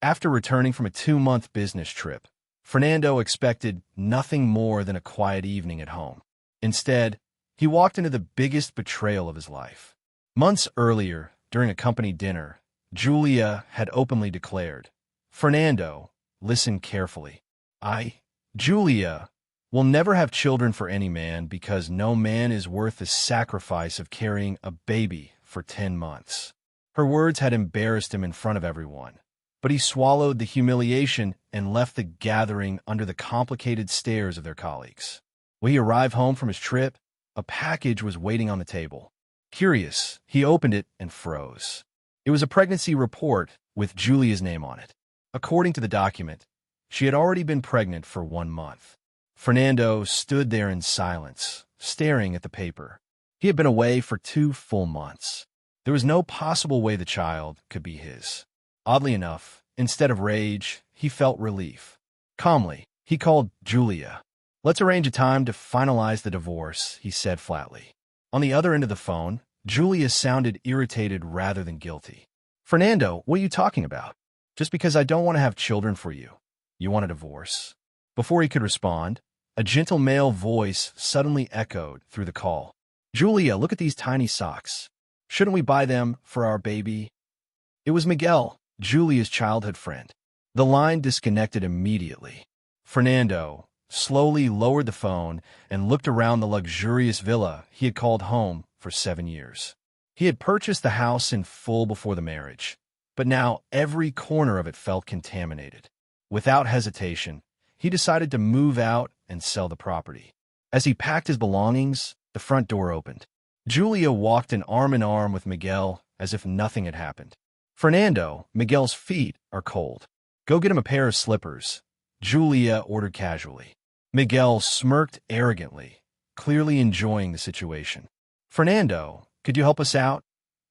After returning from a 2-month business trip, Fernando expected nothing more than a quiet evening at home. Instead, he walked into the biggest betrayal of his life. Months earlier, during a company dinner, Julia had openly declared, "Fernando, listen carefully. Julia, will never have children for any man because no man is worth the sacrifice of carrying a baby for 10 months." Her words had embarrassed him in front of everyone, but he swallowed the humiliation and left the gathering under the complicated stares of their colleagues. When he arrived home from his trip, a package was waiting on the table. Curious, he opened it and froze. It was a pregnancy report with Julia's name on it. According to the document, she had already been pregnant for 1 month. Fernando stood there in silence, staring at the paper. He had been away for 2 full months. There was no possible way the child could be his. Oddly enough, instead of rage, he felt relief. Calmly, he called Julia. "Let's arrange a time to finalize the divorce," he said flatly. On the other end of the phone, Julia sounded irritated rather than guilty. "Fernando, what are you talking about? Just because I don't want to have children for you, you want a divorce?" Before he could respond, a gentle male voice suddenly echoed through the call. "Julia, look at these tiny socks. Shouldn't we buy them for our baby?" It was Miguel, Julia's childhood friend. The line disconnected immediately. Fernando slowly lowered the phone and looked around the luxurious villa he had called home for 7 years. He had purchased the house in full before the marriage, but now every corner of it felt contaminated. Without hesitation, he decided to move out and sell the property. As he packed his belongings, the front door opened. Julia walked in arm with Miguel as if nothing had happened. "Fernando, Miguel's feet are cold. Go get him a pair of slippers," Julia ordered casually. Miguel smirked arrogantly, clearly enjoying the situation. "Fernando, could you help us out?"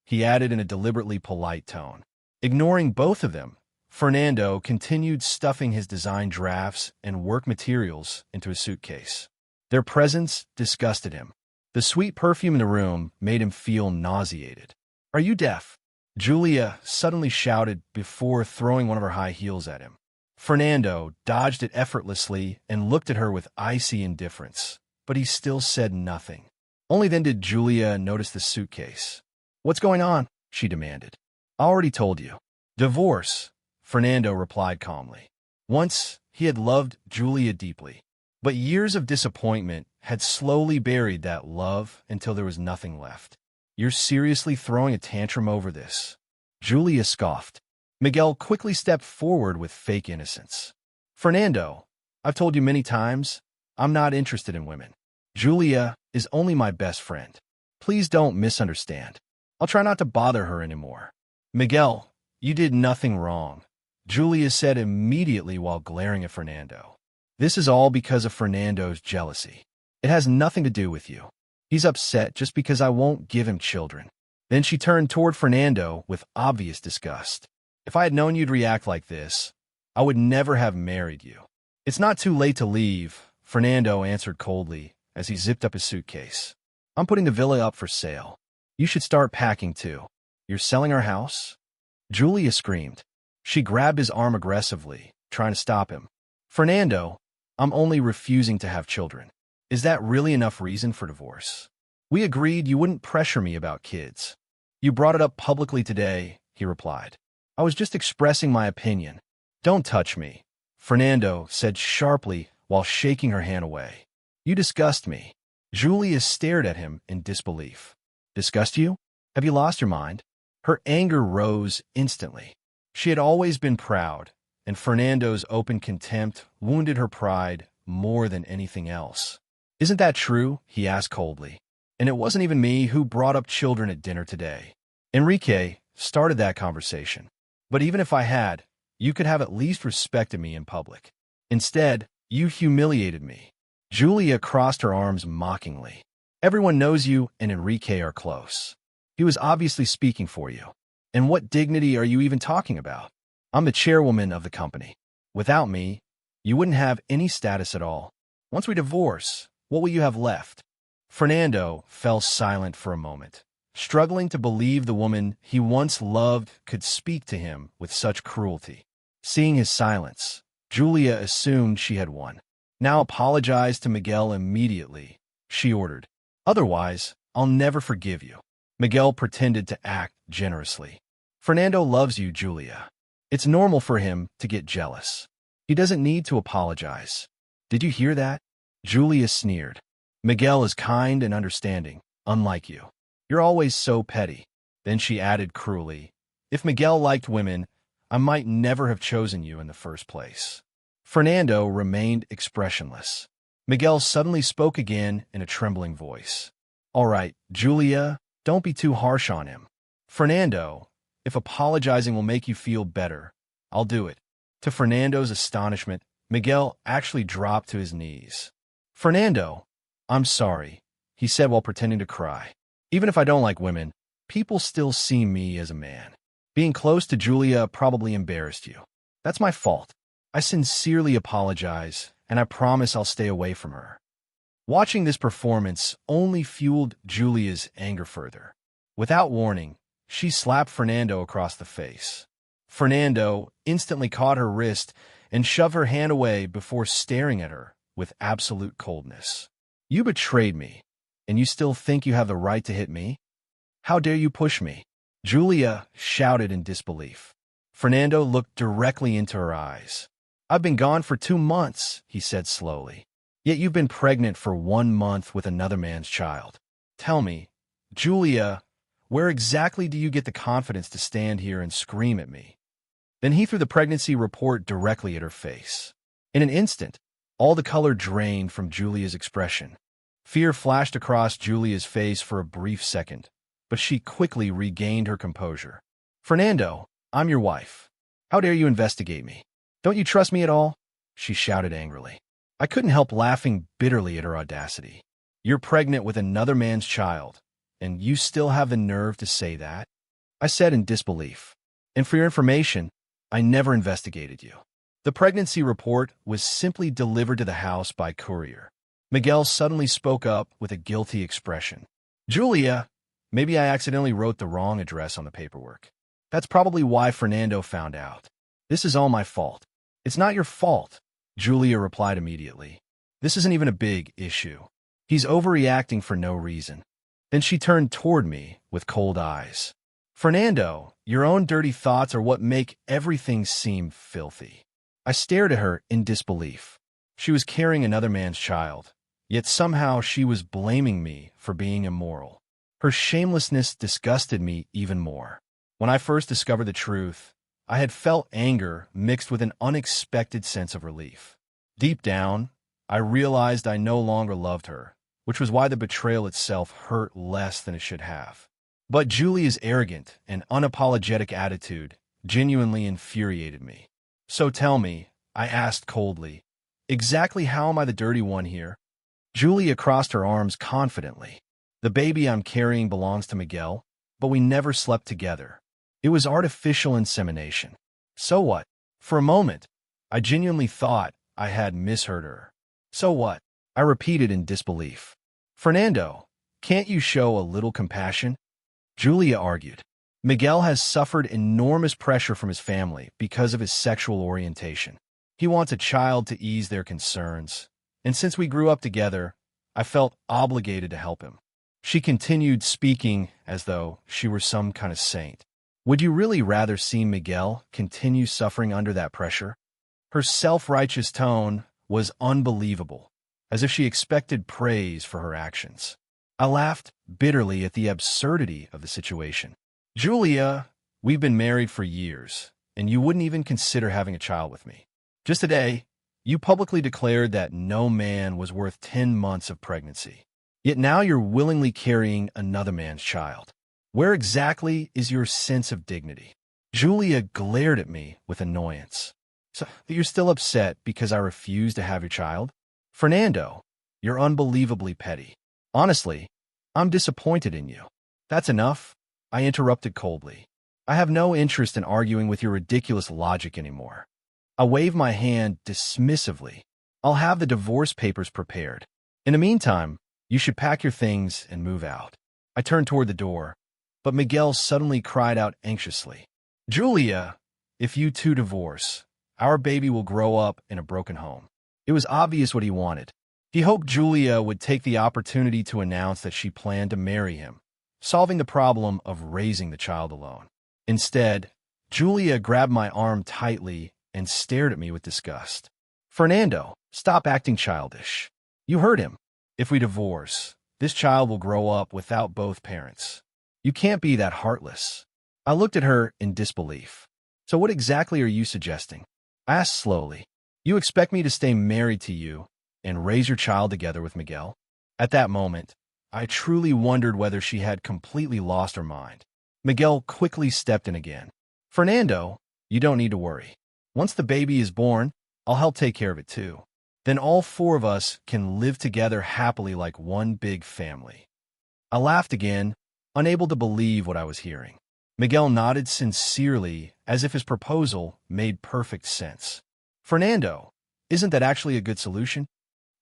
he added in a deliberately polite tone. Ignoring both of them, Fernando continued stuffing his design drafts and work materials into a suitcase. Their presence disgusted him. The sweet perfume in the room made him feel nauseated. "Are you deaf?" Julia suddenly shouted before throwing one of her high heels at him. Fernando dodged it effortlessly and looked at her with icy indifference, but he still said nothing. Only then did Julia notice the suitcase. "What's going on?" she demanded. "I already told you. Divorce," Fernando replied calmly. Once, he had loved Julia deeply, but years of disappointment had slowly buried that love until there was nothing left. "You're seriously throwing a tantrum over this?" Julia scoffed. Miguel quickly stepped forward with fake innocence. "Fernando, I've told you many times, I'm not interested in women. Julia is only my best friend. Please don't misunderstand. I'll try not to bother her anymore." "Miguel, you did nothing wrong," Julia said immediately while glaring at Fernando. "This is all because of Fernando's jealousy. It has nothing to do with you. He's upset just because I won't give him children." Then she turned toward Fernando with obvious disgust. "If I had known you'd react like this, I would never have married you." "It's not too late to leave," Fernando answered coldly as he zipped up his suitcase. "I'm putting the villa up for sale. You should start packing too." "You're selling our house?" Julia screamed. She grabbed his arm aggressively, trying to stop him. "Fernando, I'm only refusing to have children. Is that really enough reason for divorce? We agreed you wouldn't pressure me about kids." "You brought it up publicly today," he replied. "I was just expressing my opinion." "Don't touch me," Fernando said sharply while shaking her hand away. "You disgust me." Julia stared at him in disbelief. "Disgust you? Have you lost your mind?" Her anger rose instantly. She had always been proud, and Fernando's open contempt wounded her pride more than anything else. "Isn't that true?" he asked coldly. "And it wasn't even me who brought up children at dinner today. Enrique started that conversation. But even if I had, you could have at least respected me in public. Instead, you humiliated me." Julia crossed her arms mockingly. "Everyone knows you and Enrique are close. He was obviously speaking for you. And what dignity are you even talking about? I'm the chairwoman of the company. Without me, you wouldn't have any status at all. Once we divorce, what will you have left?" Fernando fell silent for a moment, struggling to believe the woman he once loved could speak to him with such cruelty. Seeing his silence, Julia assumed she had won. Now apologize to Miguel immediately, she ordered. Otherwise, I'll never forgive you. Miguel pretended to act generously. Fernando loves you, Julia. It's normal for him to get jealous. He doesn't need to apologize. Did you hear that? Julia sneered. Miguel is kind and understanding, unlike you. You're always so petty. Then she added cruelly, if Miguel liked women, I might never have chosen you in the first place. Fernando remained expressionless. Miguel suddenly spoke again in a trembling voice. All right, Julia, don't be too harsh on him. Fernando, if apologizing will make you feel better, I'll do it. To Fernando's astonishment, Miguel actually dropped to his knees. Fernando, I'm sorry, he said while pretending to cry. Even if I don't like women, people still see me as a man. Being close to Julia probably embarrassed you. That's my fault. I sincerely apologize, and I promise I'll stay away from her. Watching this performance only fueled Julia's anger further. Without warning, she slapped Fernando across the face. Fernando instantly caught her wrist and shoved her hand away before staring at her with absolute coldness. You betrayed me, and you still think you have the right to hit me? How dare you push me? Julia shouted in disbelief. Fernando looked directly into her eyes. I've been gone for 2 months, he said slowly. Yet you've been pregnant for 1 month with another man's child. Tell me, Julia, where exactly do you get the confidence to stand here and scream at me? Then he threw the pregnancy report directly at her face. In an instant, all the color drained from Julia's expression. Fear flashed across Julia's face for a brief second, but she quickly regained her composure. Fernando, I'm your wife. How dare you investigate me? Don't you trust me at all? She shouted angrily. I couldn't help laughing bitterly at her audacity. You're pregnant with another man's child, and you still have the nerve to say that? I said in disbelief. And for your information, I never investigated you. The pregnancy report was simply delivered to the house by courier. Miguel suddenly spoke up with a guilty expression. Julia, maybe I accidentally wrote the wrong address on the paperwork. That's probably why Fernando found out. This is all my fault. It's not your fault, Julia replied immediately. This isn't even a big issue. He's overreacting for no reason. Then she turned toward me with cold eyes. Fernando, your own dirty thoughts are what make everything seem filthy. I stared at her in disbelief. She was carrying another man's child, yet somehow she was blaming me for being immoral. Her shamelessness disgusted me even more. When I first discovered the truth, I had felt anger mixed with an unexpected sense of relief. Deep down, I realized I no longer loved her, which was why the betrayal itself hurt less than it should have. But Julia's arrogant and unapologetic attitude genuinely infuriated me. So tell me, I asked coldly, exactly how am I the dirty one here? Julia crossed her arms confidently. The baby I'm carrying belongs to Miguel, but we never slept together. It was artificial insemination. So what? For a moment, I genuinely thought I had misheard her. So what? I repeated in disbelief. Fernando, can't you show a little compassion? Julia argued. Miguel has suffered enormous pressure from his family because of his sexual orientation. He wants a child to ease their concerns, and since we grew up together, I felt obligated to help him. She continued speaking as though she were some kind of saint. Would you really rather see Miguel continue suffering under that pressure? Her self-righteous tone was unbelievable, as if she expected praise for her actions. I laughed bitterly at the absurdity of the situation. Julia, we've been married for years, and you wouldn't even consider having a child with me. Just today, you publicly declared that no man was worth 10 months of pregnancy. Yet now you're willingly carrying another man's child. Where exactly is your sense of dignity? Julia glared at me with annoyance. So that you're still upset because I refuse to have your child? Fernando, you're unbelievably petty. Honestly, I'm disappointed in you. That's enough, I interrupted coldly. I have no interest in arguing with your ridiculous logic anymore. I waved my hand dismissively. I'll have the divorce papers prepared. In the meantime, you should pack your things and move out. I turned toward the door, but Miguel suddenly cried out anxiously. Julia, if you two divorce, our baby will grow up in a broken home. It was obvious what he wanted. He hoped Julia would take the opportunity to announce that she planned to marry him, solving the problem of raising the child alone. Instead, Julia grabbed my arm tightly and stared at me with disgust. "Fernando, stop acting childish. You heard him. If we divorce, this child will grow up without both parents. You can't be that heartless." I looked at her in disbelief. "So what exactly are you suggesting?" I asked slowly. "You expect me to stay married to you and raise your child together with Miguel?" At that moment, I truly wondered whether she had completely lost her mind. Miguel quickly stepped in again. "Fernando, you don't need to worry. Once the baby is born, I'll help take care of it too. Then all four of us can live together happily like one big family." I laughed again, unable to believe what I was hearing. Miguel nodded sincerely, as if his proposal made perfect sense. "Fernando, isn't that actually a good solution?"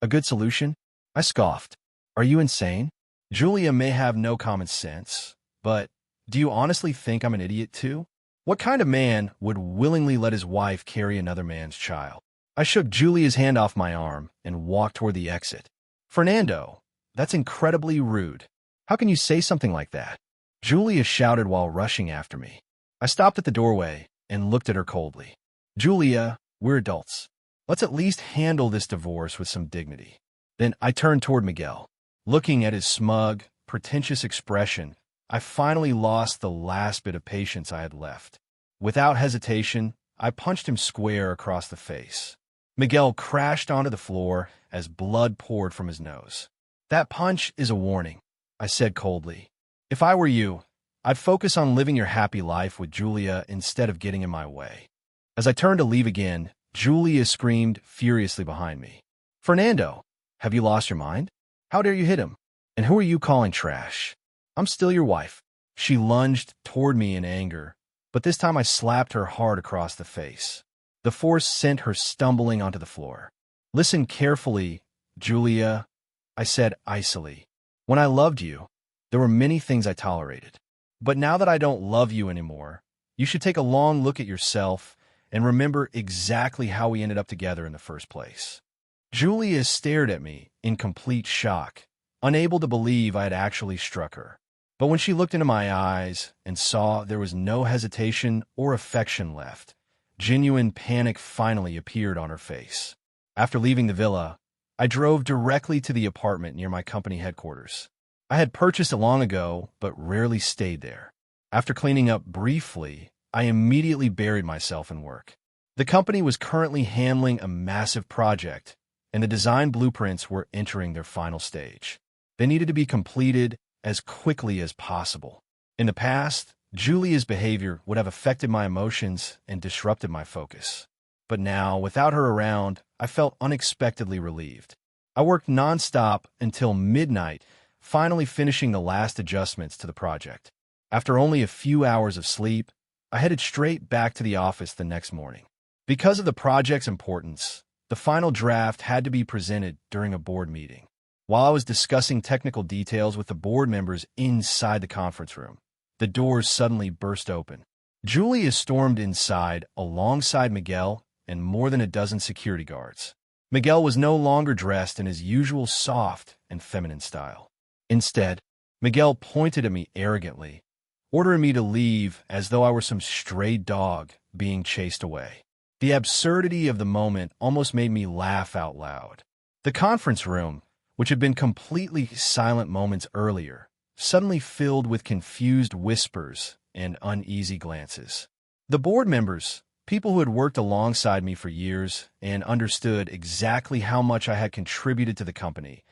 "A good solution?" I scoffed. "Are you insane? Julia may have no common sense, but do you honestly think I'm an idiot too? What kind of man would willingly let his wife carry another man's child?" I shook Julia's hand off my arm and walked toward the exit. "Fernando, that's incredibly rude. How can you say something like that?" Julia shouted while rushing after me. I stopped at the doorway and looked at her coldly. "Julia, we're adults. Let's at least handle this divorce with some dignity." Then I turned toward Miguel. Looking at his smug, pretentious expression, I finally lost the last bit of patience I had left. Without hesitation, I punched him square across the face. Miguel crashed onto the floor as blood poured from his nose. "That punch is a warning," I said coldly. "If I were you, I'd focus on living your happy life with Julia instead of getting in my way." As I turned to leave again, Julia screamed furiously behind me. "Fernando, have you lost your mind? How dare you hit him? And who are you calling trash? I'm still your wife." She lunged toward me in anger, but this time I slapped her hard across the face. The force sent her stumbling onto the floor. "Listen carefully, Julia," I said icily. "When I loved you, there were many things I tolerated. But now that I don't love you anymore, you should take a long look at yourself and remember exactly how we ended up together in the first place." Julia stared at me in complete shock, unable to believe I had actually struck her. But when she looked into my eyes and saw there was no hesitation or affection left, genuine panic finally appeared on her face. After leaving the villa, I drove directly to the apartment near my company headquarters. I had purchased it long ago, but rarely stayed there. After cleaning up briefly, I immediately buried myself in work. The company was currently handling a massive project, and the design blueprints were entering their final stage. They needed to be completed as quickly as possible. In the past, Julia's behavior would have affected my emotions and disrupted my focus. But now, without her around, I felt unexpectedly relieved. I worked nonstop until midnight, finally finishing the last adjustments to the project. After only a few hours of sleep, I headed straight back to the office the next morning. Because of the project's importance, the final draft had to be presented during a board meeting. While I was discussing technical details with the board members inside the conference room, the doors suddenly burst open. Julia stormed inside alongside Miguel and more than a dozen security guards. Miguel was no longer dressed in his usual soft and feminine style. Instead, Miguel pointed at me arrogantly, ordering me to leave as though I were some stray dog being chased away. The absurdity of the moment almost made me laugh out loud. The conference room, which had been completely silent moments earlier, suddenly filled with confused whispers and uneasy glances. The board members, people who had worked alongside me for years and understood exactly how much I had contributed to the company,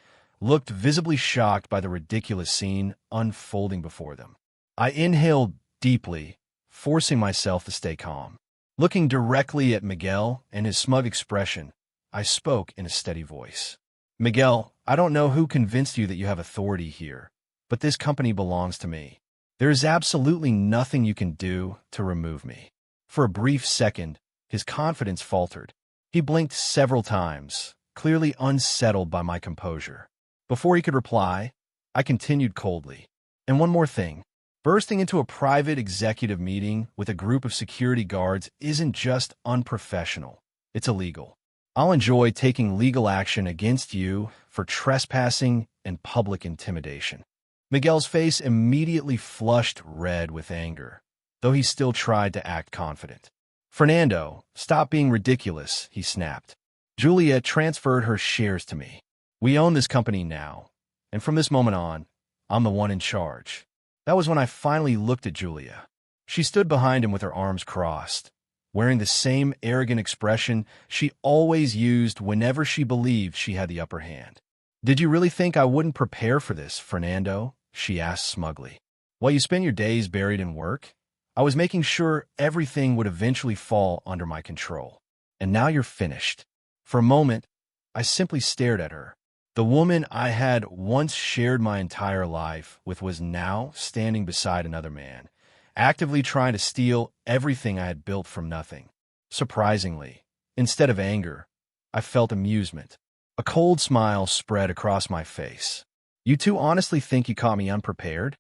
looked visibly shocked by the ridiculous scene unfolding before them. I inhaled deeply, forcing myself to stay calm. Looking directly at Miguel and his smug expression, I spoke in a steady voice. "Miguel, I don't know who convinced you that you have authority here, but this company belongs to me. There is absolutely nothing you can do to remove me." For a brief second, his confidence faltered. He blinked several times, clearly unsettled by my composure. Before he could reply, I continued coldly. "And one more thing. Bursting into a private executive meeting with a group of security guards isn't just unprofessional, it's illegal. I'll enjoy taking legal action against you for trespassing and public intimidation. Miguel's face immediately flushed red with anger, though he still tried to act confident. Fernando, stop being ridiculous, he snapped. Julia transferred her shares to me. We own this company now, and from this moment on, I'm the one in charge. That was when I finally looked at Julia. She stood behind him with her arms crossed, wearing the same arrogant expression she always used whenever she believed she had the upper hand. Did you really think I wouldn't prepare for this, Fernando? She asked smugly. While you spend your days buried in work, I was making sure everything would eventually fall under my control. And now you're finished. For a moment, I simply stared at her. The woman I had once shared my entire life with was now standing beside another man, actively trying to steal everything I had built from nothing. Surprisingly, instead of anger, I felt amusement. A cold smile spread across my face. You two honestly think you caught me unprepared?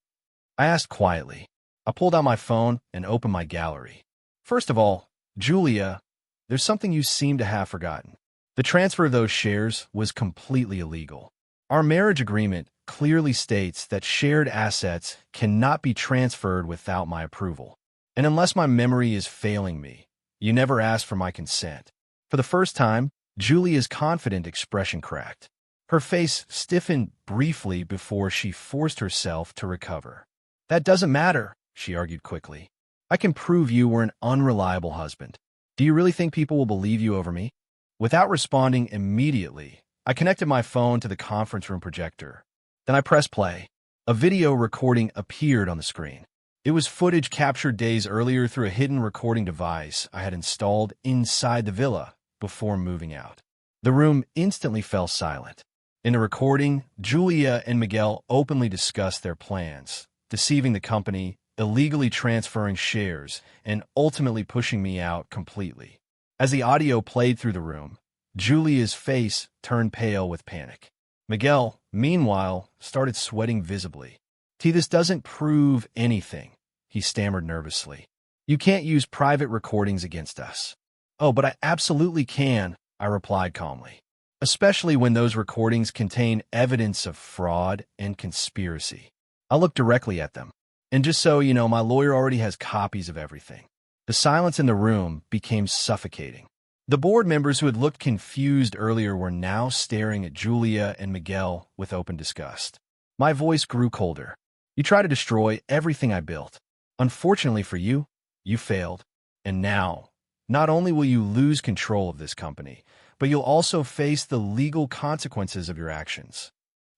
I asked quietly. I pulled out my phone and opened my gallery. First of all, Julia, there's something you seem to have forgotten. The transfer of those shares was completely illegal. Our marriage agreement clearly states that shared assets cannot be transferred without my approval. And unless my memory is failing me, you never asked for my consent. For the first time, Julia's confident expression cracked. Her face stiffened briefly before she forced herself to recover. That doesn't matter, she argued quickly. I can prove you were an unreliable husband. Do you really think people will believe you over me? Without responding immediately, I connected my phone to the conference room projector. Then I pressed play. A video recording appeared on the screen. It was footage captured days earlier through a hidden recording device I had installed inside the villa before moving out. The room instantly fell silent. In the recording, Julia and Miguel openly discussed their plans, deceiving the company, illegally transferring shares, and ultimately pushing me out completely. As the audio played through the room, Julia's face turned pale with panic. Miguel, meanwhile, started sweating visibly. This doesn't prove anything, he stammered nervously. You can't use private recordings against us. Oh, but I absolutely can, I replied calmly. Especially when those recordings contain evidence of fraud and conspiracy. I looked directly at them. And just so you know, my lawyer already has copies of everything. The silence in the room became suffocating. The board members who had looked confused earlier were now staring at Julia and Miguel with open disgust. My voice grew colder. You tried to destroy everything I built. Unfortunately for you, you failed. And now, not only will you lose control of this company, but you'll also face the legal consequences of your actions.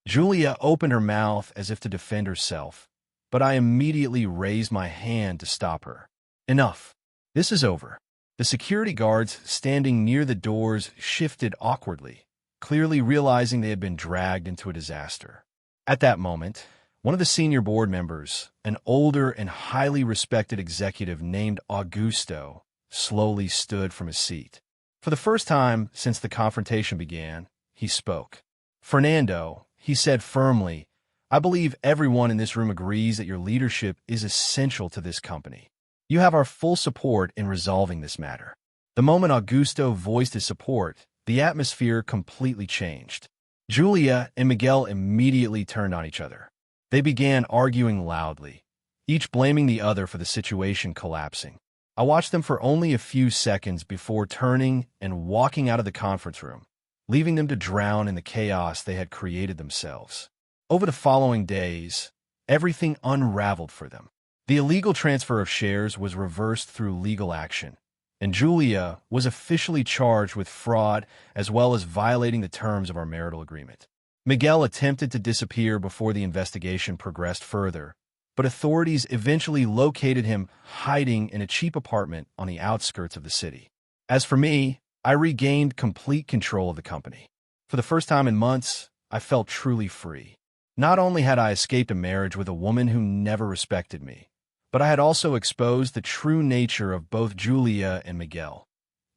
Julia opened her mouth as if to defend herself, but I immediately raised my hand to stop her. Enough. This is over. The security guards standing near the doors shifted awkwardly, clearly realizing they had been dragged into a disaster. At that moment, one of the senior board members, an older and highly respected executive named Augusto, slowly stood from his seat. For the first time since the confrontation began, he spoke. Fernando, he said firmly, I believe everyone in this room agrees that your leadership is essential to this company. You have our full support in resolving this matter. The moment Augusto voiced his support, the atmosphere completely changed. Julia and Miguel immediately turned on each other. They began arguing loudly, each blaming the other for the situation collapsing. I watched them for only a few seconds before turning and walking out of the conference room, leaving them to drown in the chaos they had created themselves. Over the following days, everything unraveled for them. The illegal transfer of shares was reversed through legal action, and Julia was officially charged with fraud as well as violating the terms of our marital agreement. Miguel attempted to disappear before the investigation progressed further, but authorities eventually located him hiding in a cheap apartment on the outskirts of the city. As for me, I regained complete control of the company. For the first time in months, I felt truly free. Not only had I escaped a marriage with a woman who never respected me, but I had also exposed the true nature of both Julia and Miguel,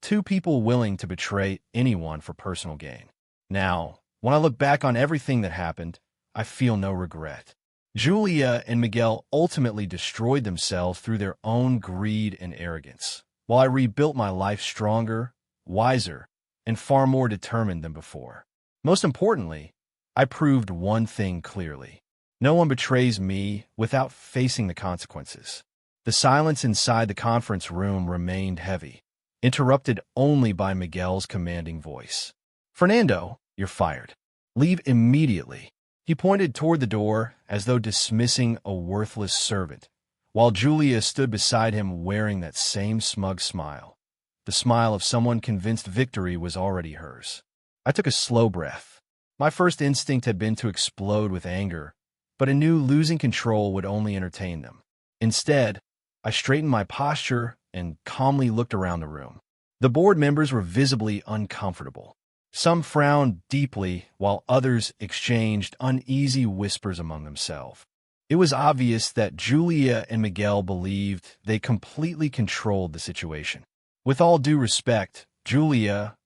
two people willing to betray anyone for personal gain. Now, when I look back on everything that happened, I feel no regret. Julia and Miguel ultimately destroyed themselves through their own greed and arrogance, while I rebuilt my life stronger, wiser, and far more determined than before. Most importantly, I proved one thing clearly. No one betrays me without facing the consequences. The silence inside the conference room remained heavy, interrupted only by Miguel's commanding voice. "Fernando, you're fired. Leave immediately." He pointed toward the door as though dismissing a worthless servant, while Julia stood beside him wearing that same smug smile, the smile of someone convinced victory was already hers. I took a slow breath. My first instinct had been to explode with anger, but I knew losing control would only entertain them. Instead, I straightened my posture and calmly looked around the room. The board members were visibly uncomfortable. Some frowned deeply, while others exchanged uneasy whispers among themselves. It was obvious that Julia and Miguel believed they completely controlled the situation. "With all due respect, Julia,"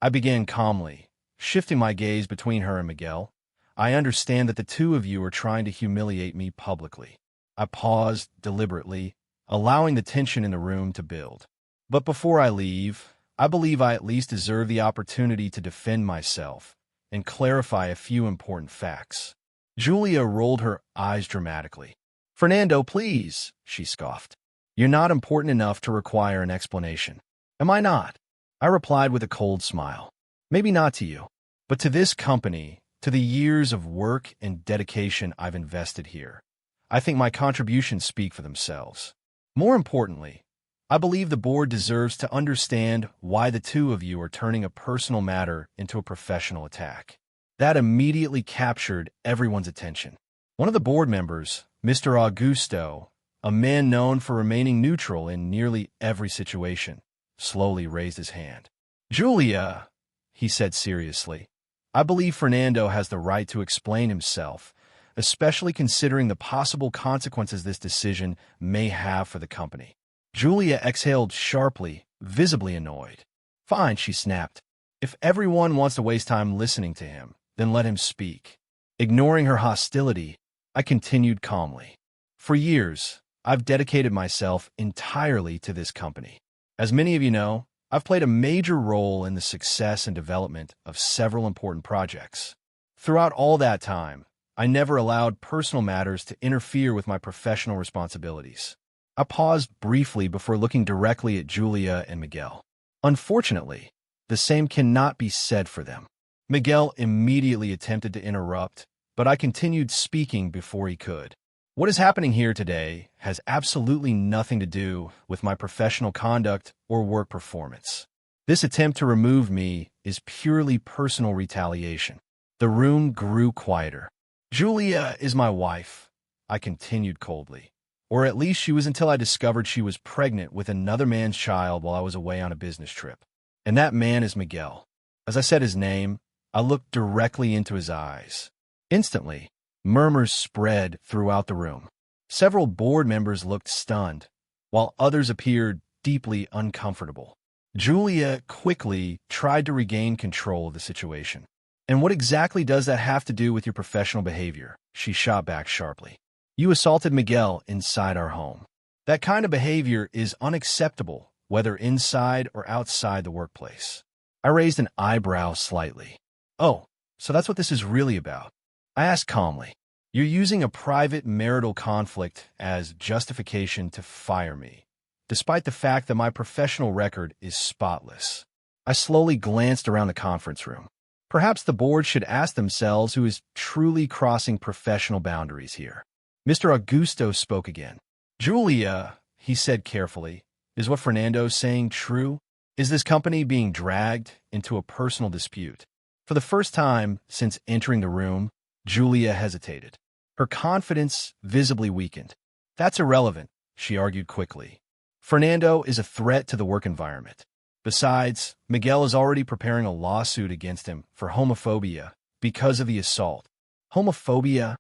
I began calmly, shifting my gaze between her and Miguel, "I understand that the two of you are trying to humiliate me publicly." I paused deliberately, allowing the tension in the room to build. "But before I leave, I believe I at least deserve the opportunity to defend myself and clarify a few important facts." Julia rolled her eyes dramatically. "Fernando, please," she scoffed. "You're not important enough to require an explanation." "Am I not?" I replied with a cold smile. "Maybe not to you, but to this company, to the years of work and dedication I've invested here. I think my contributions speak for themselves. More importantly, I believe the board deserves to understand why the two of you are turning a personal matter into a professional attack." That immediately captured everyone's attention. One of the board members, Mr. Augusto, a man known for remaining neutral in nearly every situation, slowly raised his hand. "Julia," he said seriously, "I believe Fernando has the right to explain himself, especially considering the possible consequences this decision may have for the company." Julia exhaled sharply, visibly annoyed. "Fine," she snapped. "If everyone wants to waste time listening to him, then let him speak." Ignoring her hostility, I continued calmly. "For years, I've dedicated myself entirely to this company. As many of you know, I've played a major role in the success and development of several important projects. Throughout all that time, I never allowed personal matters to interfere with my professional responsibilities." I paused briefly before looking directly at Julia and Miguel. Unfortunately, the same cannot be said for them. Miguel immediately attempted to interrupt, but I continued speaking before he could. "What is happening here today has absolutely nothing to do with my professional conduct or work performance. This attempt to remove me is purely personal retaliation." The room grew quieter. "Julia is my wife," I continued coldly. "Or at least she was until I discovered she was pregnant with another man's child while I was away on a business trip. And that man is Miguel." As I said his name, I looked directly into his eyes. Instantly, murmurs spread throughout the room. Several board members looked stunned, while others appeared deeply uncomfortable. Julia quickly tried to regain control of the situation. "And what exactly does that have to do with your professional behavior?" she shot back sharply. "You assaulted Miguel inside our home. That kind of behavior is unacceptable, whether inside or outside the workplace." I raised an eyebrow slightly. "Oh, so that's what this is really about?" I asked calmly. "You're using a private marital conflict as justification to fire me, despite the fact that my professional record is spotless." I slowly glanced around the conference room. Perhaps the board should ask themselves who is truly crossing professional boundaries here. Mr. Augusto spoke again. "Julia," he said carefully, "is what Fernando's saying true? Is this company being dragged into a personal dispute?" For the first time since entering the room, Julia hesitated. Her confidence visibly weakened. "That's irrelevant," she argued quickly. "Fernando is a threat to the work environment. Besides, Miguel is already preparing a lawsuit against him for homophobia because of the assault." "Homophobia?"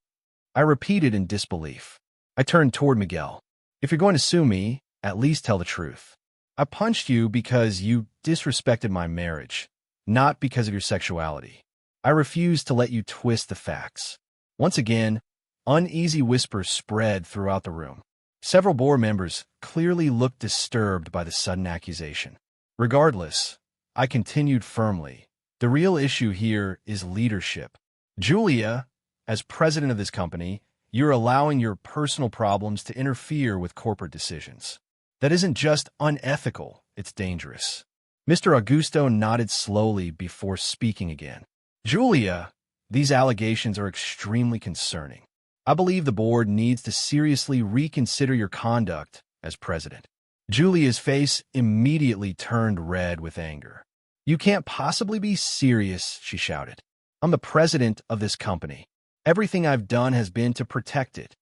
I repeated in disbelief. I turned toward Miguel. "If you're going to sue me, at least tell the truth. I punched you because you disrespected my marriage, not because of your sexuality. I refuse to let you twist the facts." Once again, Uneasy whispers spread throughout the room. Several board members clearly looked disturbed by the sudden accusation. Regardless, I continued firmly. The real issue here is leadership. Julia, as president of this company, you're allowing your personal problems to interfere with corporate decisions. That isn't just unethical, it's dangerous. Mr. Augusto nodded slowly before speaking again. Julia, these allegations are extremely concerning. I believe the board needs to seriously reconsider your conduct as president. Julia's face immediately turned red with anger. You can't possibly be serious, she shouted. I'm the president of this company. Everything I've done has been to protect it.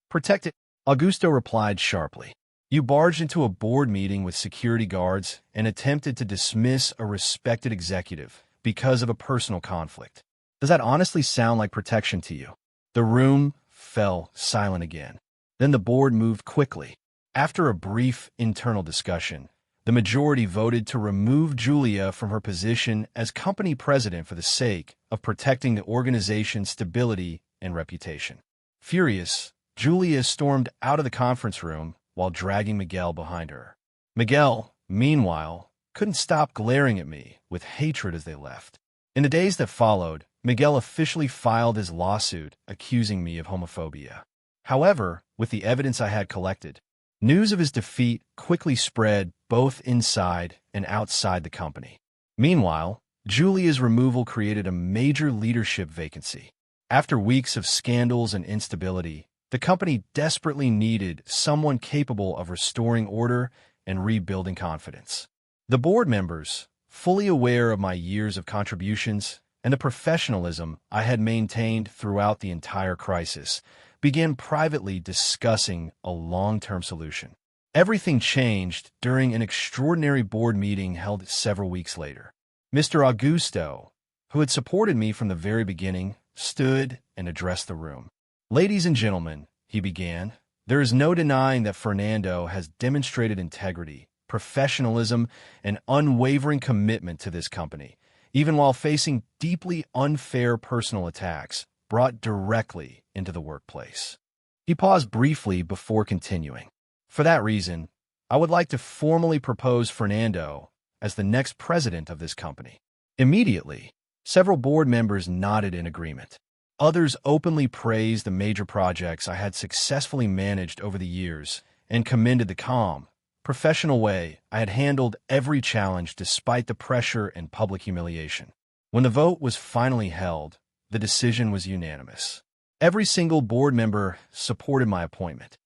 Protect it? Augusto replied sharply. You barged into a board meeting with security guards and attempted to dismiss a respected executive because of a personal conflict. Does that honestly sound like protection to you? The room fell silent again. Then the board moved quickly. After a brief internal discussion, the majority voted to remove Julia from her position as company president for the sake of protecting the organization's stability and reputation. Furious, Julia stormed out of the conference room while dragging Miguel behind her. Miguel, meanwhile, couldn't stop glaring at me with hatred as they left. In the days that followed, Miguel officially filed his lawsuit accusing me of homophobia. However, with the evidence I had collected, news of his defeat quickly spread both inside and outside the company. Meanwhile, Julia's removal created a major leadership vacancy. After weeks of scandals and instability, the company desperately needed someone capable of restoring order and rebuilding confidence. The board members, fully aware of my years of contributions and the professionalism I had maintained throughout the entire crisis, began privately discussing a long-term solution. Everything changed during an extraordinary board meeting held several weeks later. Mr. Augusto, who had supported me from the very beginning, stood and addressed the room. Ladies and gentlemen, he began, there is no denying that Fernando has demonstrated integrity, professionalism, and unwavering commitment to this company, even while facing deeply unfair personal attacks brought directly into the workplace. He paused briefly before continuing. For that reason, I would like to formally propose Fernando as the next president of this company. Immediately, several board members nodded in agreement. Others openly praised the major projects I had successfully managed over the years and commended the calm, professional way I had handled every challenge despite the pressure and public humiliation. When the vote was finally held, the decision was unanimous. Every single board member supported my appointment.